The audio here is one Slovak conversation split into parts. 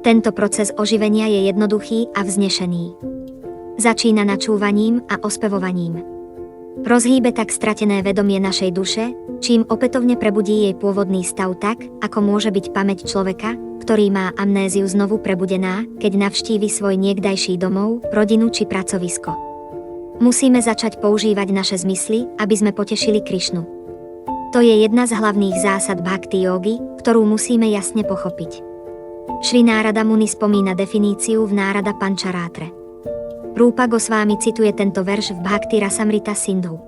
Tento proces oživenia je jednoduchý a vznešený. Začína načúvaním a ospevovaním. Rozhýbe tak stratené vedomie našej duše, čím opätovne prebudí jej pôvodný stav tak, ako môže byť pamäť človeka, ktorý má amnéziu znovu prebudená, keď navštívi svoj niekdajší domov, rodinu či pracovisko. Musíme začať používať naše zmysly, aby sme potešili Krišnu. To je jedna z hlavných zásad bhakti jógy, ktorú musíme jasne pochopiť. Šri Nárada Muni spomína definíciu v Nárada Pančarátre. Rúpa Gosvámi cituje tento verš v Bhakti Rasamrita Sindhu.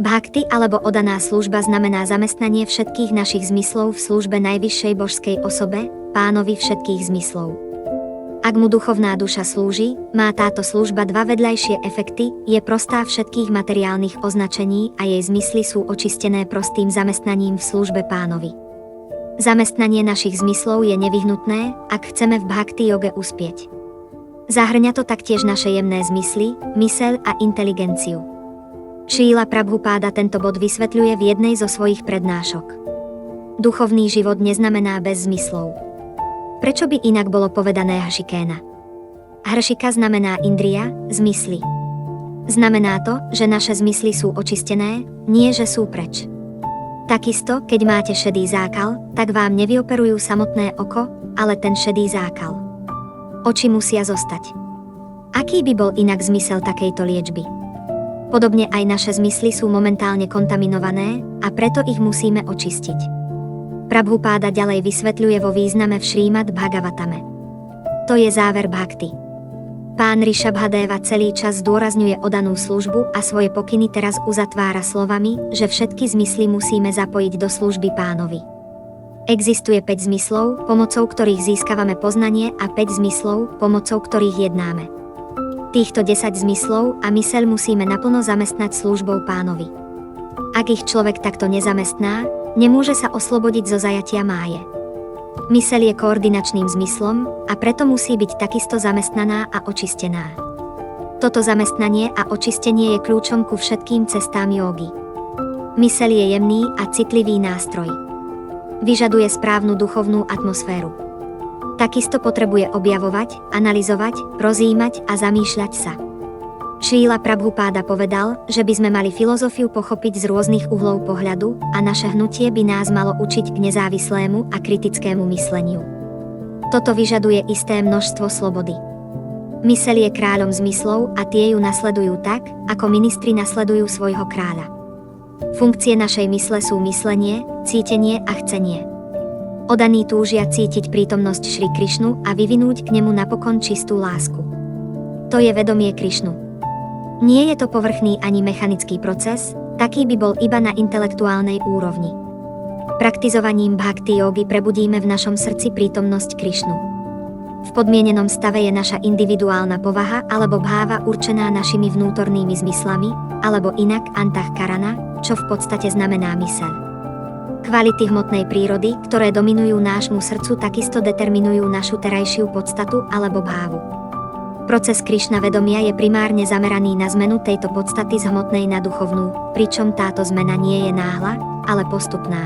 Bhakti alebo odaná služba znamená zamestnanie všetkých našich zmyslov v službe najvyššej božskej osobe, pánovi všetkých zmyslov. Ak mu duchovná duša slúži, má táto služba dva vedľajšie efekty, je prostá všetkých materiálnych označení a jej zmysly sú očistené prostým zamestnaním v službe pánovi. Zamestnanie našich zmyslov je nevyhnutné, ak chceme v bhakti joge uspieť. Zahŕňa to taktiež naše jemné zmysly, myseľ a inteligenciu. Šríla Prabhupáda tento bod vysvetľuje v jednej zo svojich prednášok. Duchovný život neznamená bez zmyslov. Prečo by inak bolo povedané hršikéna? Hršika znamená indria, zmysly. Znamená to, že naše zmysly sú očistené, nie že sú preč. Takisto, keď máte šedý zákal, tak vám nevyoperujú samotné oko, ale ten šedý zákal. Oči musia zostať. Aký by bol inak zmysel takejto liečby? Podobne aj naše zmysly sú momentálne kontaminované a preto ich musíme očistiť. Prabhupáda ďalej vysvetľuje vo význame v Šrímad Bhagavatame. To je záver bhakti. Pán Rishabhadeva celý čas zdôrazňuje odanú službu a svoje pokyny teraz uzatvára slovami, že všetky zmysly musíme zapojiť do služby pánovi. Existuje 5 zmyslov, pomocou ktorých získavame poznanie a 5 zmyslov, pomocou ktorých jednáme. Týchto 10 zmyslov a myseľ musíme naplno zamestnať službou pánovi. Ak ich človek takto nezamestná, nemôže sa oslobodiť zo zajatia máje. Myseľ je koordinačným zmyslom a preto musí byť takisto zamestnaná a očistená. Toto zamestnanie a očistenie je kľúčom ku všetkým cestám jógy. Myseľ je jemný a citlivý nástroj. Vyžaduje správnu duchovnú atmosféru. Takisto potrebuje objavovať, analyzovať, rozjímať a zamýšľať sa. Šríla Prabhupáda povedal, že by sme mali filozofiu pochopiť z rôznych uhlov pohľadu a naše hnutie by nás malo učiť k nezávislému a kritickému mysleniu. Toto vyžaduje isté množstvo slobody. Myseľ je kráľom zmyslov a tie ju nasledujú tak, ako ministri nasledujú svojho kráľa. Funkcie našej mysle sú myslenie, cítenie a chcenie. Odaní túžia cítiť prítomnosť Šri Krišnu a vyvinúť k nemu napokon čistú lásku. To je vedomie Krišnu. Nie je to povrchný ani mechanický proces, taký by bol iba na intelektuálnej úrovni. Praktizovaním bhakti jógy prebudíme v našom srdci prítomnosť Krišnu. V podmienenom stave je naša individuálna povaha alebo bháva určená našimi vnútornými zmyslami, alebo inak antahkarana, čo v podstate znamená myseľ. Kvality hmotnej prírody, ktoré dominujú nášmu srdcu, takisto determinujú našu terajšiu podstatu alebo bhávu. Proces Krišna vedomia je primárne zameraný na zmenu tejto podstaty z hmotnej na duchovnú, pričom táto zmena nie je náhla, ale postupná.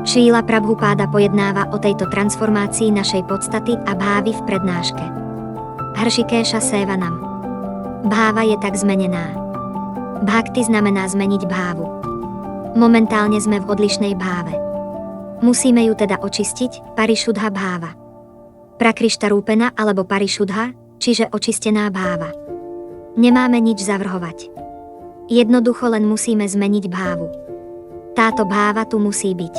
Šríla Prabhupáda pojednáva o tejto transformácii našej podstaty a bhávy v prednáške. Hršikéša Sévanam. Bháva je tak zmenená. Bhakti znamená zmeniť bhávu. Momentálne sme v odlišnej bháve. Musíme ju teda očistiť, parišudha bháva. Prakrišta rúpena alebo parišudha, čiže očistená bháva. Nemáme nič zavrhovať. Jednoducho len musíme zmeniť bhávu. Táto bháva tu musí byť.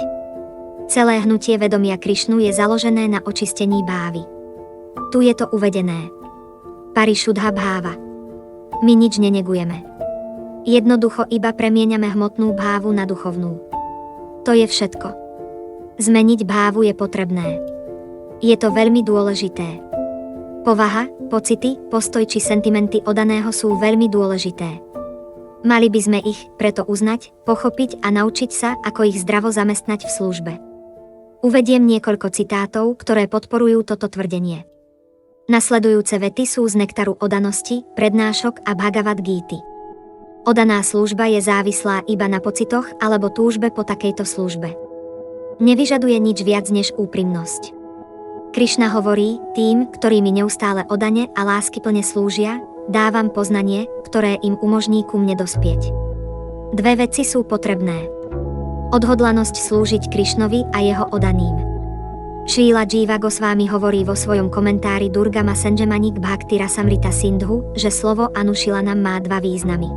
Celé hnutie vedomia Krišnu je založené na očistení bhávy. Tu je to uvedené. Parišudha bháva. My nič nenegujeme. Jednoducho iba premieňame hmotnú bhávu na duchovnú. To je všetko. Zmeniť bhávu je potrebné. Je to veľmi dôležité. Povaha, pocity, postoj či sentimenty odaného sú veľmi dôležité. Mali by sme ich preto uznať, pochopiť a naučiť sa, ako ich zdravo zamestnať v službe. Uvediem niekoľko citátov, ktoré podporujú toto tvrdenie. Nasledujúce vety sú z nektaru odanosti, prednášok a Bhagavad Gíty. Odaná služba je závislá iba na pocitoch alebo túžbe po takejto službe. Nevyžaduje nič viac než úprimnosť. Krišna hovorí, tým, ktorí mi neustále odane a láskyplne slúžia, dávam poznanie, ktoré im umožní ku mne dospieť. Dve veci sú potrebné. Odhodlanosť slúžiť Krišnovi a jeho odaným. Šríla Jiva Gosvámi hovorí vo svojom komentári Durgama Sanjamani k Bhakti Rasamrita Sindhu, že slovo Anušilanam má dva významy.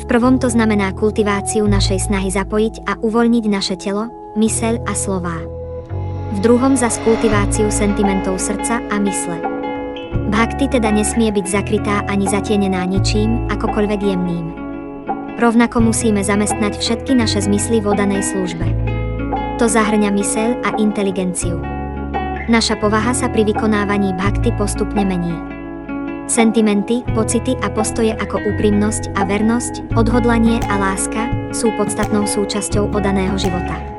V prvom to znamená kultiváciu našej snahy zapojiť a uvoľniť naše telo, myseľ a slová. V druhom zas kultiváciu sentimentov srdca a mysle. Bhakti teda nesmie byť zakrytá ani zatienená ničím, akokoľvek jemným. Rovnako musíme zamestnať všetky naše zmysly v oddanej službe. To zahrňa myseľ a inteligenciu. Naša povaha sa pri vykonávaní bhakti postupne mení. Sentimenty, pocity a postoje ako úprimnosť a vernosť, odhodlanie a láska sú podstatnou súčasťou oddaného života.